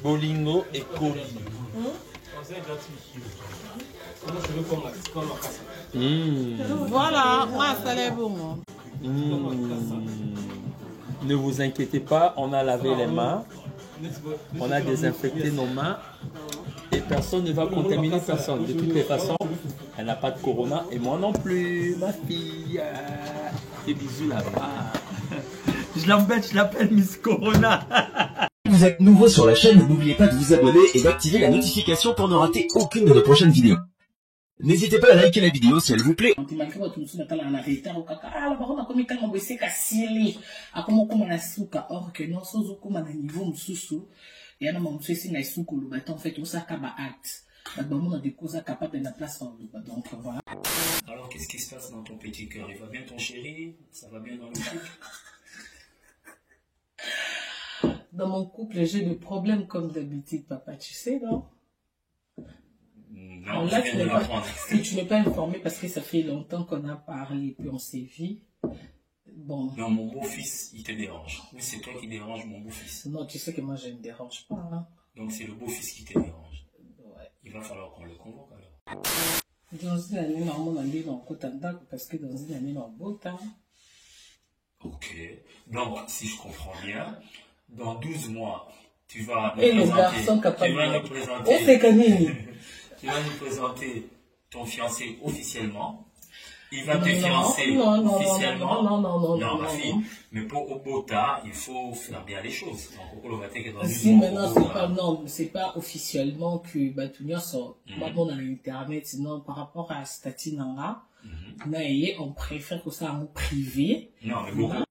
Bolingo et Koli. Voilà, moi ça l'est bon. Ne vous inquiétez pas, on a lavé les mains, on a désinfecté nos mains et personne ne va contaminer personne. De toutes les façons, elle n'a pas de corona et moi non plus, ma fille. Des bisous là-bas. Je l'embête, je l'appelle Miss Corona. Si vous êtes nouveau sur la chaîne, n'oubliez pas de vous abonner et d'activer la notification pour ne rater aucune de nos prochaines vidéos. N'hésitez pas à liker la vidéo si elle vous plaît. Or que non, sans aucun niveau mususu, et à un moment c'est na isuku le bâton fait tout ça kaba acte. D'abord on a des causes capables de la place en donc voilà. Alors qu'est-ce qui se passe dans ton petit cœur? Il va bien ton chéri? Ça va bien dans le couple? Dans mon couple, j'ai des problèmes comme d'habitude, papa, tu sais, non? Non, là, je viens de l'apprendre. Si tu n'es pas informé parce que ça fait longtemps qu'on a parlé puis on s'est vu. Bon. Non, mon beau-fils, il te dérange. Oui, c'est toi qui dérange mon beau-fils. Non, tu sais que moi, je ne dérange pas. Hein. Donc, c'est le beau-fils qui te dérange. Ouais. Il va falloir qu'on le convoque alors. Dans une année, normalement, on est en Kotanda parce que dans une année, on est beau temps. Ok. Donc, si je comprends bien, dans 12 mois, tu vas nous et les présenter, garçons capables. tu vas nous présenter, tu vas nous présenter ton fiancé officiellement. Il va te fiancer officiellement. Non, ma fille. Mais pour au beau temps, il faut faire bien les choses. Si maintenant c'est pas, non, c'est pas officiellement que Batunia sont pas bon dans l'internet, sinon par rapport à Stati Nanga, on préfère que ça en privé. Non, mais beaucoup.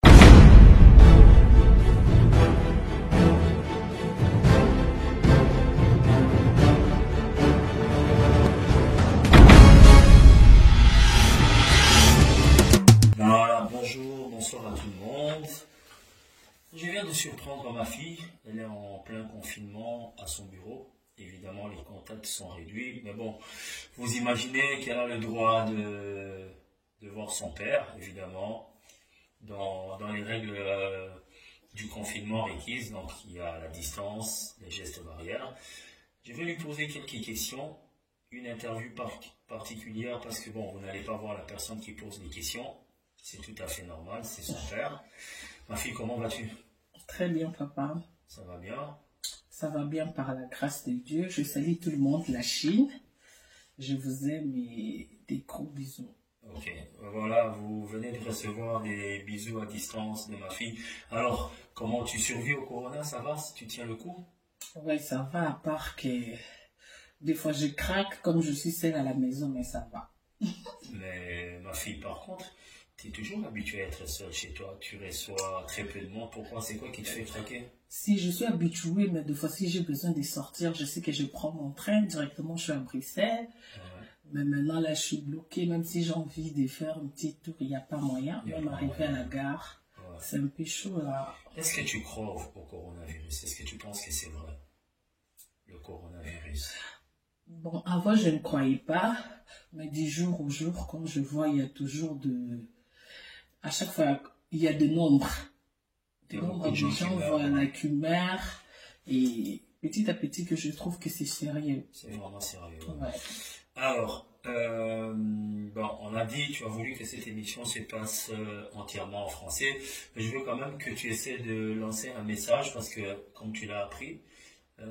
Bonjour, bonsoir à tout le monde. Je viens de surprendre ma fille. Elle est en plein confinement à son bureau. Évidemment, les contacts sont réduits. Mais bon, vous imaginez qu'elle a le droit de voir son père, évidemment, dans les règles du confinement requises. Donc, il y a la distance, les gestes barrières. Je vais lui poser quelques questions. Une interview particulière parce que, bon, vous n'allez pas voir la personne qui pose les questions. C'est tout à fait normal, c'est son père. Ma fille, comment vas-tu? Très bien, papa. Ça va bien? Ça va bien par la grâce de Dieu. Je salue tout le monde, la Chine. Je vous aime et des gros bisous. Ok, voilà, vous venez de recevoir des bisous à distance de ma fille. Alors, comment tu survis au corona? Ça va? Tu tiens le coup? Oui, ça va, à part que des fois je craque comme je suis seule à la maison, mais ça va. Mais ma fille, par contre, tu es toujours habituée à être seule chez toi, tu reçois très peu de monde. Pourquoi? C'est quoi qui te fait craquer? Si je suis habituée, mais des fois si j'ai besoin de sortir, je sais que je prends mon train, directement je suis à Bruxelles. Ouais. Mais maintenant là je suis bloquée, même si j'ai envie de faire un petit tour, il n'y a pas moyen. Même arriver à la gare, ouais. C'est un peu chaud là. Est-ce que tu crois au coronavirus? Est-ce que tu penses que c'est vrai? Le coronavirus? Bon, avant je ne croyais pas, mais du jour au jour, quand je vois, il y a toujours à chaque fois, il y a de nombres. Des nombres de gens voient la cumère et petit à petit que je trouve que c'est sérieux. C'est vraiment sérieux. Ouais. Alors, bon, on a dit, tu as voulu que cette émission se passe entièrement en français, mais je veux quand même que tu essaies de lancer un message parce que, comme tu l'as appris,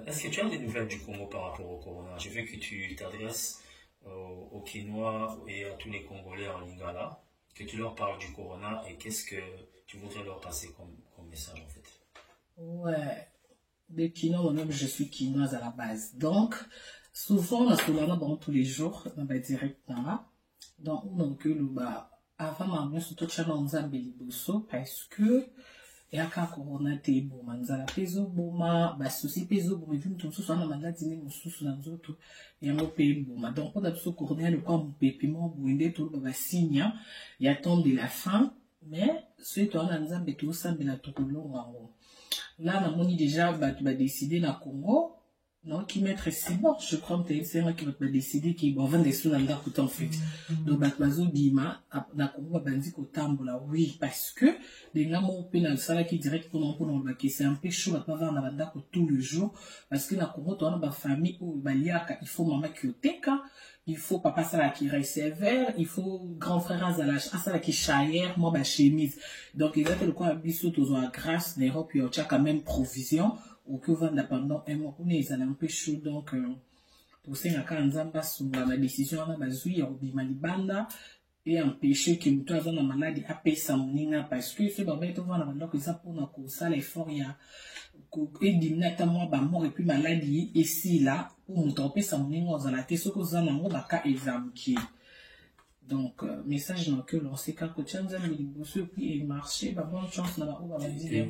est-ce que tu as des nouvelles du Congo par rapport au corona? Je veux que tu t'adresses aux Kinois et à tous les Congolais en Lingala, que tu leur parles du corona et qu'est-ce que tu voudrais leur passer comme message en fait? Ouais, des Kinois, moi-même je suis Kinoise à la base. Donc, souvent, on a bon, tous les jours, on va direct là. Donc, on a le avant, on a surtout parce que et aka corona te boma nzala pezo boma basusi pezo boma vu mutu so na maladi ne mususu na nzoto yango pe boma donc on a besoin corona le quoi pépiment bouinde tout ba signe il attend de la fin mais ceux qui ont na nzambe tout ça mais la tokolonga ngo là na moni déjà ba décider na Congo non, qui mettre si bon, je crois que c'est un qui va décider qu'il va vendre des sous dans le coup en fait. Donc, Batmazo Bima, na Congo, bandi ko tambola, oui, parce que, les gens m'ont payé dans le salaire qui direct pour nous, c'est un peu chaud, pas vendre dans le tout le jour, parce que na Congo, tu as une famille où, il faut maman qui au teka, il faut papa ça qui reste sévère, il faut grand frère Azalash, ça qui chaillère, moi, ma chemise. Donc, ils ont le quoi, bisous, tous en grâce, l'Europe, il y a quand même provision, ou que vendre pendant un mois, ils ont un peu chaud, donc, pour ça, il y a quand même la décision, on a besoin, il y a banda, et empêcher que nous avons une maladie à payer sa monina, parce que ce bébé, tu vois, on a que ça pour nous, ça, l'effort, il y a, et d'immédiatement, bah, mort et puis maladie, ici, là, où nous trompons sa monina, on a la tête, ce que nous avons, bah, qu'à examiner. Donc, message dans que l'on sait qu'à côté, nous avons des bourses, puis il marchait, bah, bonne chance, on a dit, et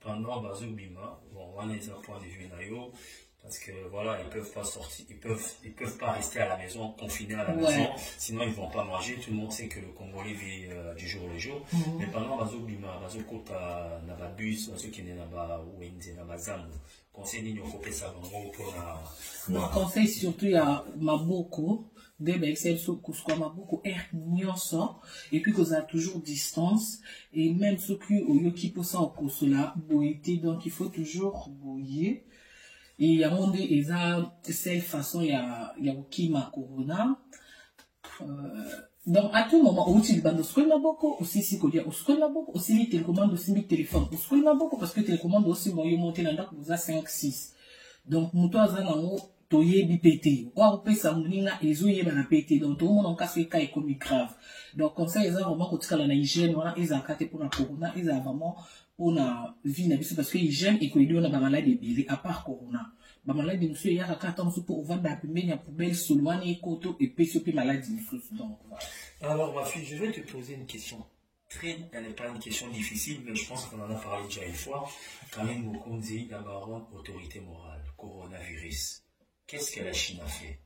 pendant Bazo Bima, bon, on a les points de vue naïo, parce que voilà, ils peuvent pas sortir, ils peuvent pas rester à la maison, confinés à la maison, sinon ils vont pas manger. Tout le monde sait que le Congolais vit du jour au jour. Mais pendant Bazo Bima, Bazo Kota, Naba Bus, ceux qui n'est Naba Wenze, Naba Zam, conseil Nino Kopé Savango pour la. Mon conseil surtout, il y a Maboko. Maboko et puis qu'on a toujours distance et même ceux qui ont eu qui pour ça au cela boiter, donc il faut toujours bouiller et il y a monde et ça cette façon il y a Kima Corona donc à tout moment où tu bandes au Maboko aussi si qu'on dit au Maboko aussi les télécommandes aussi les téléphones au Maboko parce que télécommande aussi bon monter dans vous a 5-6 donc nous toi toye bipété ou après ça moninga ezoye bana pété donc tout le monde en cas c'est cas économique grave donc comme ça ils ont vraiment côté la hygiène voilà ils ont caté pour la corona ils ont vraiment pour la vie n'habitude parce que hygiène et qu'on a pas maladie bébé à part corona ba maladie monsieur ya ka tant pour vendre la poubelle poubelle seulement et koto et puis sur maladie donc voilà. Alors ma fille, je vais te poser une question. Elle n'est pas une question difficile, mais je pense qu'on en a parlé déjà une fois. Karine Mokonzi, la baronne autorité morale, coronavirus. Qu'est-ce que la Chine a fait?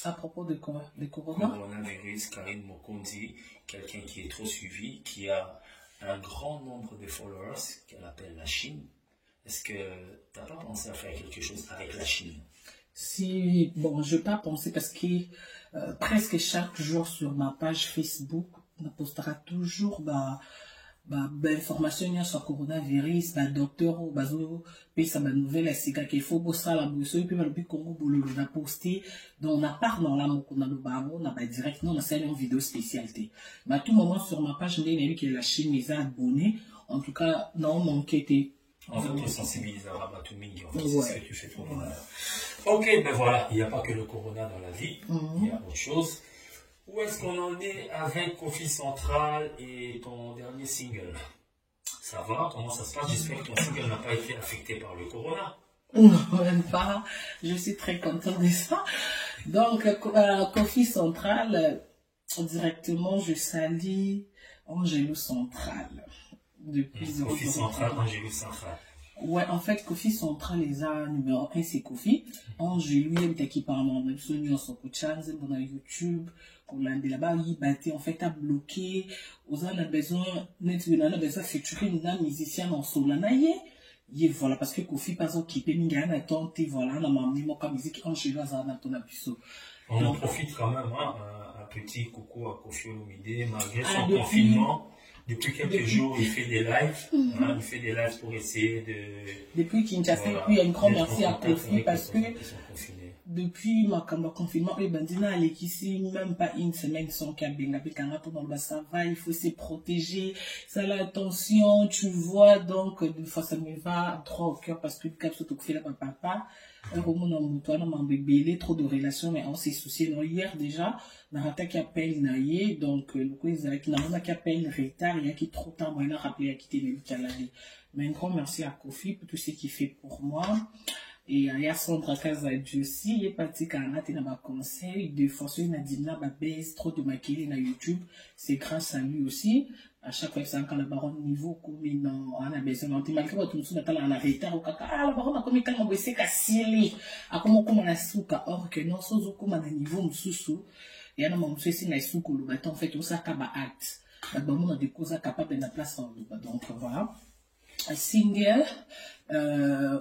À propos de quoi? De corona? Coronavirus, Karine Mokonzi, quelqu'un qui est trop suivi, qui a un grand nombre de followers, qu'elle appelle la Chine. Est-ce que tu n'as pas pensé à faire quelque chose avec la Chine? Si, bon, je n'ai pas pensé parce que presque chaque jour sur ma page Facebook, on postera toujours information sur le coronavirus, docteur ou bazo, puis ça m'a nouvelle c'est qu'il faut bosser la bourse et puis le Congo boulot on a posté donc on a part dans la on a le babo on a pas direct non on a fait une vidéo spécialité mais à tout moment sur ma page j'ai vu que la Chine les a abonnés en tout cas non mon était en fait, tu sensibilises à tout le monde, c'est ce que tu fais pour moi. Ok, ben voilà, il n'y a pas que le corona dans la vie, il y a autre chose. Où est-ce qu'on en est avec Kofi Central et ton dernier single? Ça va? Comment ça se passe? J'espère que ton single n'a pas été affecté par le corona. Non, même pas. Je suis très contente de ça. Donc, Kofi Central, directement, je salue Angelo Central. Depuis Kofi Central, Angelo Central. Ouais, en fait, Kofi Central, les a numéro 1, c'est Kofi. Angelo, il est qui par moi, même sur YouTube. On a là-bas, il battait, en fait, à bloquer. On a besoin, on a besoin de featuring d'un musicien en solanaïe. Voilà, parce que Kofi, par exemple, qui peut m'y gagner à tenter, voilà, on a mis mon musique Angelo à ton abuso. On en profite quand même, hein, un petit coucou à Kofi Olomide, malgré son confinement. Depuis quelques jours, il fait des lives. Hein, il fait des lives pour essayer de... Depuis Kinshasa, voilà, puis il y a une grande merci à Kofi parce que depuis ma confinement, les bandits ici, même pas une semaine sans cabine. Ça va, il faut se protéger. Ça l'attention, tu vois. Donc, de fois, ça me va droit au cœur parce que le cap surtout fait là, papa. Trop de relations, mais on s'est soucié. Hier déjà, Narata qui appelle Naye, donc le coup qui n'a qui appelle retard, il y a qui trop tard, moi il a rappelé à quitter le Canadien. Mais un grand merci à Kofi pour tout ce qu'il fait pour moi. Et il y a Sandra Kazadji aussi, il est parti quand on a été dans ma conseil de forcer une adina, ma baisse, trop de maquiller dans YouTube. C'est grâce à lui aussi. À chaque fois que c'est un baronne niveau, comme on a besoin de malgré tout ça, on a retard au caca. Ah, la baronne a commis quand on veut qu'à scier. À comment on a souka, or que non, sans aucun niveau, moussou. Et à un moment, c'est une souka, le bâton fait tout ça, kaba acte. La baronne a des causes capables de la place en le donc voilà. Un single,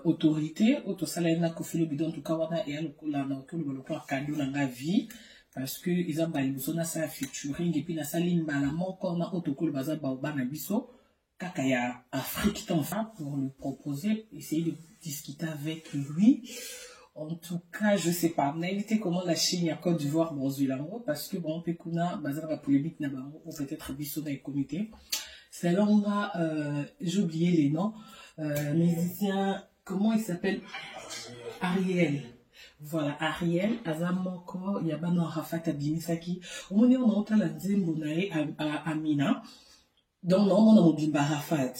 autorité autosala na kofilo bidon tout cas wana et la na que le cadeau na nga vie parce que ils ont balibuso na sa featuring et puis na saline mbala moko na autokolo baza baoba na biso kaka ya Afrique t'enfant pour lui proposer essayer de discuter avec lui. En tout cas, je sais pas. On a évité comment la Chine et la Côte d'Ivoire bon parce que bon Pekuna bazar la polémique na bango ou peut-être biso dans les comités. C'est là on va j'ai oublié les noms musicien comment il s'appelle Ariel. Voilà Ariel Azamoko Yabano Rafat Abimisaki. On est en train de dire Amina. Donc non mon Bimba Rafat.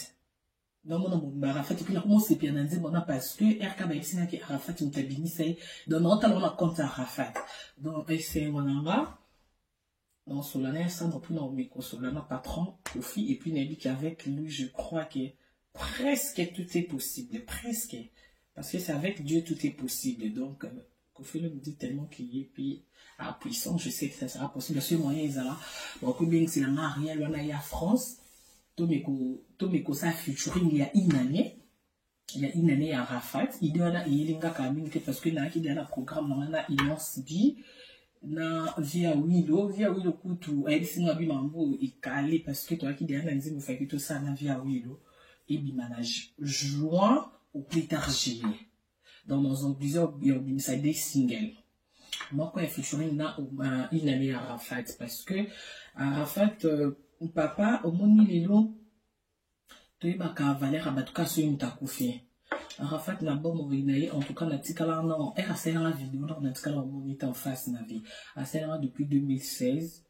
Non mon Arafat et puis là comment c'est bien dit bon parce que RK Baïsina qui Arafat une cabine c'est donc on a on compte Arafat donc c'est mon là non Solana ça non plus non mais Solana patron Kofi et puis Nabi qui avec lui je crois que presque tout est possible presque parce que c'est avec Dieu tout est possible donc Kofi le me dit tellement qu'il est puis à puissant je sais que ça sera possible sur moyen ils là donc bien c'est la Marielle on a eu à France Tomeko ça featuring il y a une année à Rafat il doit là il est là parce que là il y a un programme dans la immense bi na via Willow kutu elle sinon abi mambo et calé parce que toi qui derrière nous vous faites tout ça na via Willow et bi manage juin ou plus tard juillet dans nos plusieurs des singles moi quand featuring na une année à Rafat parce que à Rafat papa au moni lelo toyebaka valeur abatuka so mutakufi Arafat na bon inaye en tout cas na tikala non et asela la vidéo na tikala monitor en face na vie asela depuis 2016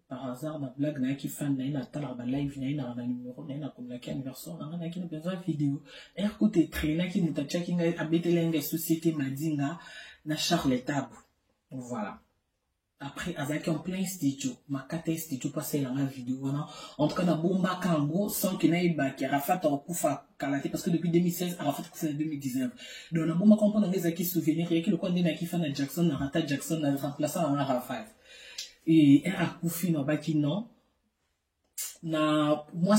par hasard na blague na ki fan na tala ba live na numéro na communiquer anniversaire na ki na besoin vidéo et côté traîner ki mutacha ki nga abetelenge société madinga na Charles Tabou voilà. Après, avec en plein studio, ma carte studio passé dans la vidéo, en tout cas, dans Bomba Kango, sans qu'il n'ait pas qui Arafat en Koufa Kalaté, parce que depuis 2016, Arafat c'est en 2019. Donc, dans Bomba Kango, dans les acquis souvenirs, il y a qui le coin de Naki fan à Jackson, Narata Jackson, dans remplaçant en Arafat. Et à Koufi, non, bah, qui non. Na, moi,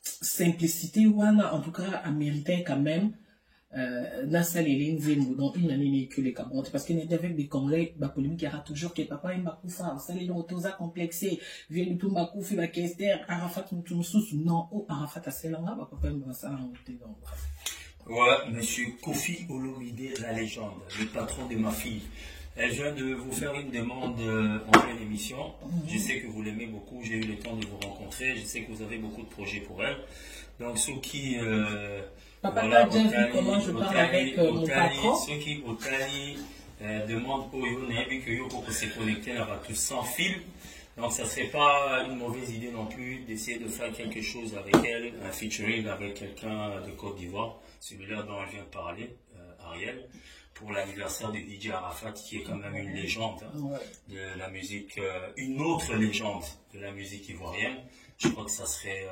simplicité, en tout cas, à mériter quand même. Nassali Linzembo dans une année que les Camerounais parce qu'il est avec des Congolais la polémique il y aura toujours que papa il m'a koufa ça les gens tous à complexé vient du tout m'a koufi va Kester Arafat Moutoumsous non oh Arafat à Selanga papa il m'a ça en donc ouais monsieur Kofi Olomide la légende le patron de ma fille elle vient de vous faire une demande en pleine émission je sais que vous l'aimez beaucoup j'ai eu le temps de vous rencontrer je sais que vous avez beaucoup de projets pour elle donc ceux qui papa voilà, déjà vu comment je parle avec mon patron. Ceux qui au Tali demandent au Yoné que Yoko peut se connecter là tous sans fil. Donc ça serait pas une mauvaise idée non plus d'essayer de faire quelque chose avec elle, un featuring avec quelqu'un de Côte d'Ivoire, celui-là dont elle vient de parler, Ariel, pour l'anniversaire de DJ Arafat qui est quand même une légende de la musique, une autre légende de la musique ivoirienne. Je crois que ça serait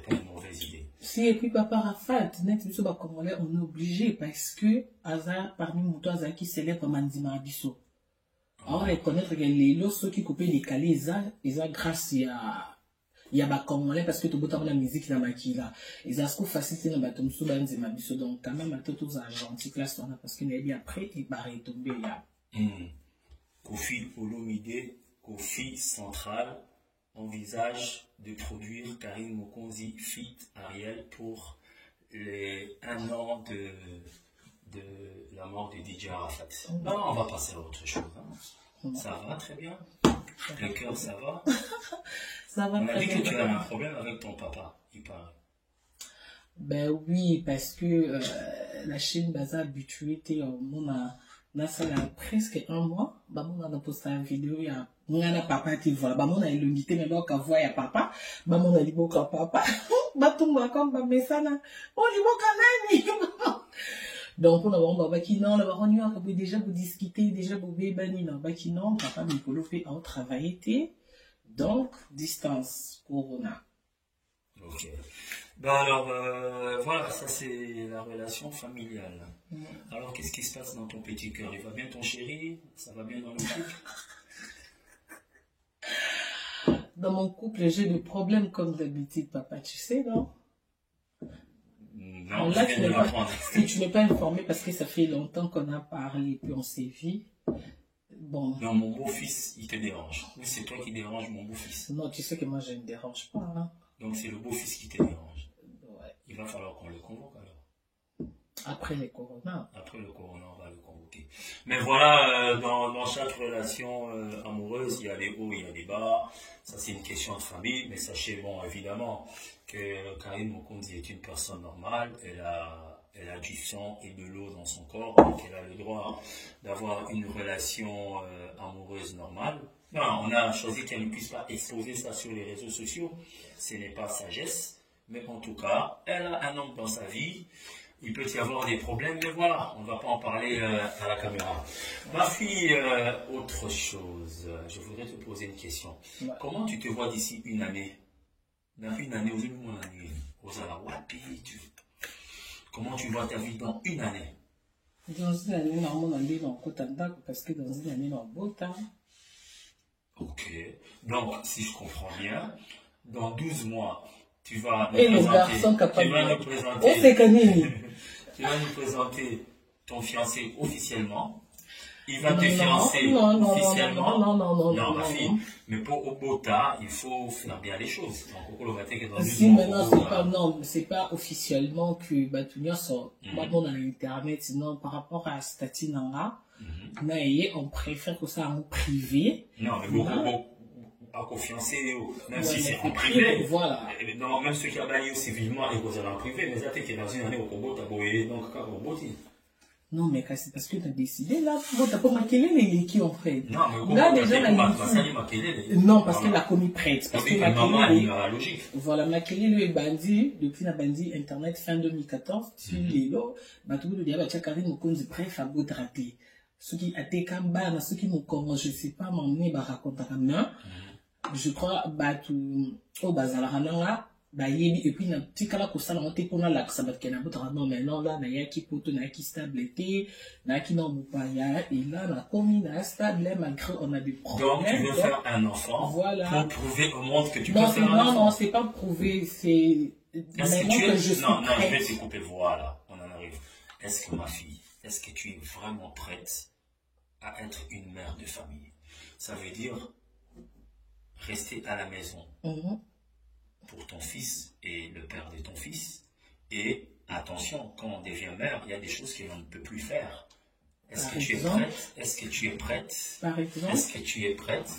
pas une mauvaise idée. Si, et puis papa Rafat, net, on est obligé parce que Aza, parmi nous, Aza qui célèbre Mandima Abisso. Alors, reconnaître que les lots, ceux qui coupent les calés, ils ont grâce à ba Congolais parce que tout le temps la musique dans ma là. Ils ont ce qu'on facilite dans bateau sous Mandima Abisso. Donc, quand même, à tous argentiques là, parce qu'il est bien après, il va retomber là. Kofi Olomide, Kofi Central, envisage de produire Karine Mokonzi fit Ariel pour les 1 an de la mort de DJ Arafat. Non, on va passer à autre chose. Hein. Ça va très bien. Le cœur, ça va. Ça va. On a dit que tu as un problème avec ton papa, il paraît. Ben oui, parce que la Chine baza habituée, on a presque 1 mois. On a posté une vidéo, il y a mon papa qui voit. On a illimité, mais on a voix à papa. On a dit beaucoup à papa. Tout le comme on ça là. On dit beaucoup donc on a un papa qui non, on a déjà vous discuter, déjà vous bébani non, qui non, papa Mikolo fait un travail donc distance corona. Ok. Ben alors, voilà, ça c'est la relation familiale. Alors, qu'est-ce qui se passe dans ton petit cœur? Il va bien ton chéri? Ça va bien dans le couple? Dans mon couple, j'ai des problèmes comme d'habitude, papa, tu sais, non? Non, Là, je viens de l'apprendre. si tu n'es pas informé parce que ça fait longtemps qu'on a parlé puis on s'est vu, bon. Non, mon beau-fils, il te dérange. Oui, c'est toi qui dérange mon beau-fils. Non, tu sais que moi, je ne dérange pas. Hein. Donc, c'est le beau-fils qui te dérange. Ouais. Il va falloir qu'on le convoque alors. Après les coronas. Après le corona, on va le convoquer. Mais voilà, dans chaque relation amoureuse, il y a des hauts, il y a des bas. Ça, c'est une question de famille. Mais sachez, bon, évidemment, que Karine Mokonzi est une personne normale. Elle a du sang et de l'eau dans son corps. Donc, elle a le droit d'avoir une relation amoureuse normale. Non, on a choisi qu'elle ne puisse pas exposer ça sur les réseaux sociaux. Ce n'est pas sagesse. Mais en tout cas, elle a un homme dans sa vie. Il peut y avoir des problèmes, mais voilà, on ne va pas en parler à la caméra. Ma fille, autre chose, je voudrais te poser une question. Ouais. Comment tu te vois d'ici une année? Dans une année, aux Alawapi, comment tu vois ta vie dans une année? Dans une année, normalement, on est dans Kotanda parce que dans une année, on est beau temps. Ok. Donc, si je comprends bien, dans 12 mois, tu vas nous Et les présenter, garçons capables. tu vas nous Oh, présenter, c'est Kanini. tu vas nous présenter ton fiancé officiellement. Il va te Non, fiancer non, officiellement. non, ma fille, mais pour Obota, il faut faire bien les choses. Donc, au Maté, dans Si 12 mois, maintenant c'est pas non, c'est pas officiellement que Batunia sort bon dans l'internet, sinon par rapport à Stati Nanga, mais on préfère que ça en privé. Non, mais beaucoup à confiancer, même Ouais, si c'est mais en privé. voilà. Non, même ceux qui ont baillé civilement et qu'on en privé, mais ça t'es dans une année au Congo, t'as boyé, donc quand on boit. Non, mais c'est parce que tu as décidé là, bon, t'as pas marqué les qui ont fait. Non, mais là déjà la non, parce qu'elle a commis prête. Parce que logique. Voilà, Makele lui est bandit, depuis la bandit internet fin 2014, sur les lots, tout le diable a Karine Mokonzi bref à Godraté. Ceux qui a été Kamba, ceux qui m'ont comment, je sais pas, m'emmener, raconter à main. Je crois, tout, au Bazalarana, et puis, na petit cas là, pour ça, on était qu'on a l'accès à Kena Botrano, mais non, là, n'a qui poto, n'a qui stabilité, n'a qui n'en pas, et là, la commune a stable, malgré, on a des problèmes. Donc, tu veux faire un enfant, voilà. Pour prouver au monde que tu peux faire un enfant. Non, c'est pas prouver, c'est, est-ce que tu es, non, je vais te couper, voilà, on en arrive. Est-ce que ma fille, est-ce que tu es vraiment prête à être une mère de famille? Ça veut dire rester à la maison pour ton fils et le père de ton fils. Et attention, quand on devient mère, il y a des choses qu'on ne peut plus faire. Est-ce que tu es prête? Est-ce que tu es prête? Par exemple? Est-ce que tu es prête?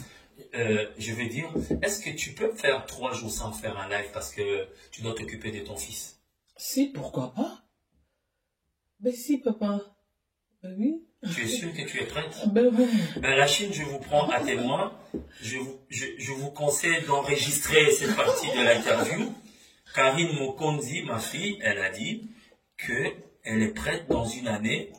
Je veux dire, est-ce que tu peux faire 3 jours sans faire un live parce que tu dois t'occuper de ton fils? Si, pourquoi pas? Ben si, papa. Ben oui. Tu es sûr que tu es prête? Ben oui. Ben, la Chine, je vous prends à témoin. Je vous conseille d'enregistrer cette partie de l'interview. Karine Mokonzi, ma fille, elle a dit qu'elle est prête dans une année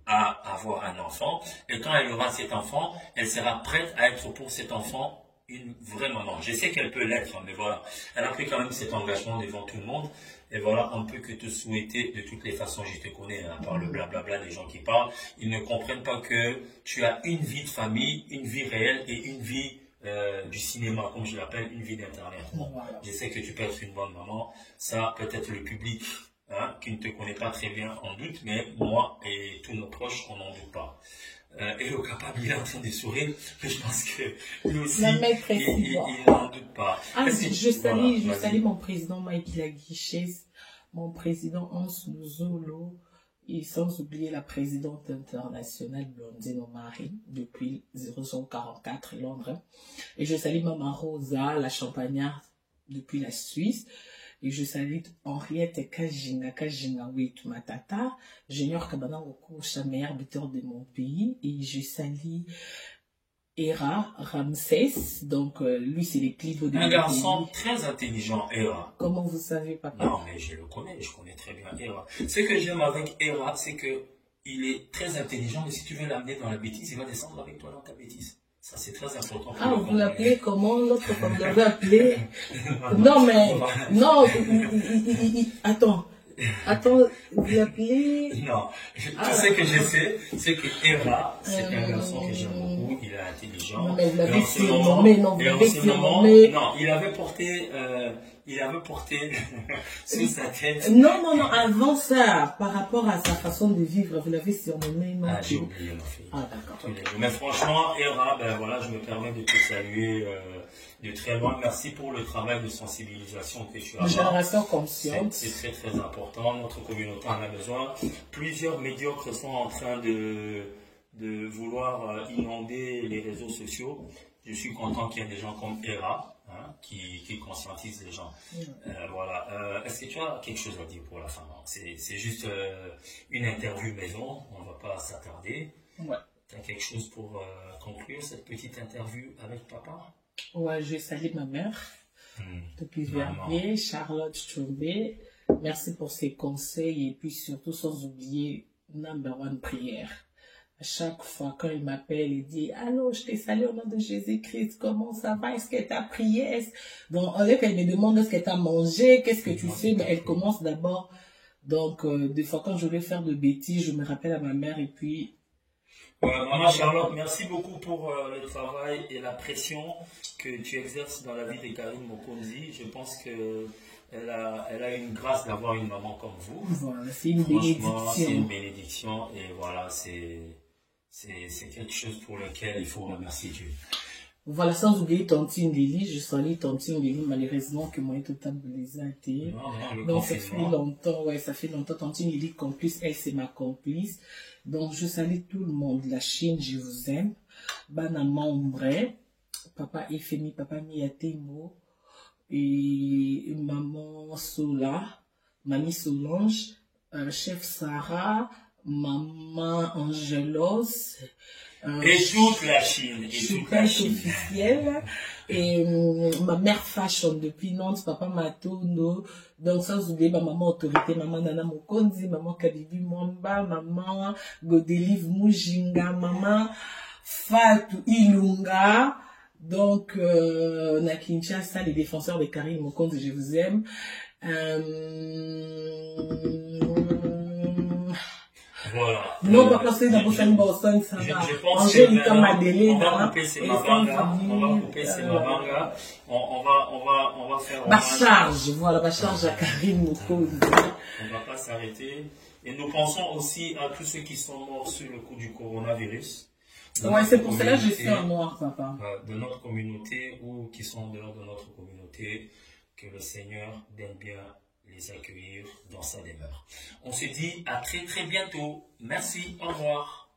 à avoir un enfant. Et quand elle aura cet enfant, elle sera prête à être pour cet enfant une vraie maman. Je sais qu'elle peut l'être, mais voilà. Elle a pris quand même cet engagement devant tout le monde. Et voilà, on ne peut que te souhaiter, de toutes les façons, je te connais, à part le blablabla des gens qui parlent, ils ne comprennent pas que tu as une vie de famille, une vie réelle et une vie du cinéma, comme je l'appelle, une vie d'internet. Bon, je sais que tu peux être une bonne maman. Ça, peut-être le public qui ne te connaît pas très bien en doute, mais moi et tous nos proches, on n'en doute pas. Et le capable, il est en train de sourire, mais je pense que lui aussi, il n'en doute pas. Je salue mon président Mike Laguichez, mon président Hans Zolo, et sans oublier la présidente internationale Blondine Omari, depuis 0044 Londres. Et je salue Maman Rosa, la champagnarde, depuis la Suisse. Et je salue Henriette Kajinga, oui, ma tata, Junior Kabana Oko, meilleur buteur de mon pays. Et je salue Hera Ramsès, donc lui c'est les clips de un garçon très intelligent, Hera. Comment vous savez, papa? Non, mais je connais très bien Hera. Ce que j'aime avec Hera, c'est que il est très intelligent, mais si tu veux l'amener dans la bêtise, il va descendre avec toi dans ta bêtise. Ça, c'est très important. Ah, vous l'appelez comment? L'autre, comme vous l'avez appelé? Non, mais, non, attends, vous l'appelez? Non, tout ce que je sais, c'est que Hera, c'est un garçon que j'aime beaucoup, il est intelligent. Non, mais vous l'avez surnommé, non, vous l'avez surnommé. Non, il avait il avait porté sur sa tête. Non, non, non, avant ça, par rapport à sa façon de vivre, vous l'avez surnommé, non? Ah, j'ai oublié ma fille. Ah, d'accord. Mais franchement, Hera, ben voilà, je me permets de te saluer de très loin. Merci pour le travail de sensibilisation que tu as. Génération consciente. C'est très très important. Notre communauté en a besoin. Plusieurs médiocres sont en train de vouloir inonder les réseaux sociaux. Je suis content qu'il y ait des gens comme Hera hein, qui conscientisent les gens. Voilà. Est-ce que tu as quelque chose à dire pour la fin? C'est juste une interview maison. On ne va pas s'attarder. Ouais. Tu as quelque chose pour conclure cette petite interview avec papa? Ouais, je salue ma mère depuis Verviers, Charlotte Choumbé. Merci pour ses conseils et puis surtout sans oublier number one prière. À chaque fois quand il m'appelle, il dit allô, je t'ai salué au nom de Jésus-Christ, comment ça va, est-ce que tu as prié? Donc au lieu qu'elle me demande est-ce que tu as mangé, qu'est-ce que tu fais, mais elle commence d'abord. Donc des fois quand je voulais faire de bêtises, je me rappelle à ma mère et puis Maman Charlotte, merci beaucoup pour le travail et la pression que tu exerces dans la vie de Karine Mokonzi. Je pense que elle a une grâce d'avoir une maman comme vous. Voilà, c'est une bénédiction. C'est une bénédiction et voilà, c'est quelque chose pour lequel il faut remercier Dieu. Voilà, sans oublier Tantine Lily, je salue Tantine Lily, malheureusement que moi total les a été. Donc ça fait longtemps, ouais, ça fait longtemps. Tantine Lily complice, elle c'est ma complice. Donc je salue tout le monde, la Chine, je vous aime. Banama Ombre, papa Efemi, papa Miatemo, et maman Sola, mamie Solange, chef Sarah, maman Angelos, et toute la Chine, et toute la Chine. Officielle, et ma mère Fashion depuis Nantes, papa Matono, donc sans oublier ma maman Autorité, maman Nana Mokonzi, maman Kadibi Mwamba, maman Godelive Mujinga, maman Fatou Ilunga, donc na Kinshasa, les défenseurs de Karine Mokonzi, je vous aime. Voilà. Non, on va passer dans la prochaine Boston, ça va. Je pense Angélique que Madeleine, on va couper ces mabangas. On va faire charge, voilà, ma charge à Karine Mokonzi. On ne va pas s'arrêter. Et nous pensons aussi à tous ceux qui sont morts sur le coup du coronavirus. Ouais, c'est pour cela que je suis en noir, papa. De notre communauté ou qui sont en dehors de notre communauté, que le Seigneur donne bien les accueillir dans sa demeure. On se dit à très très bientôt. Merci, au revoir.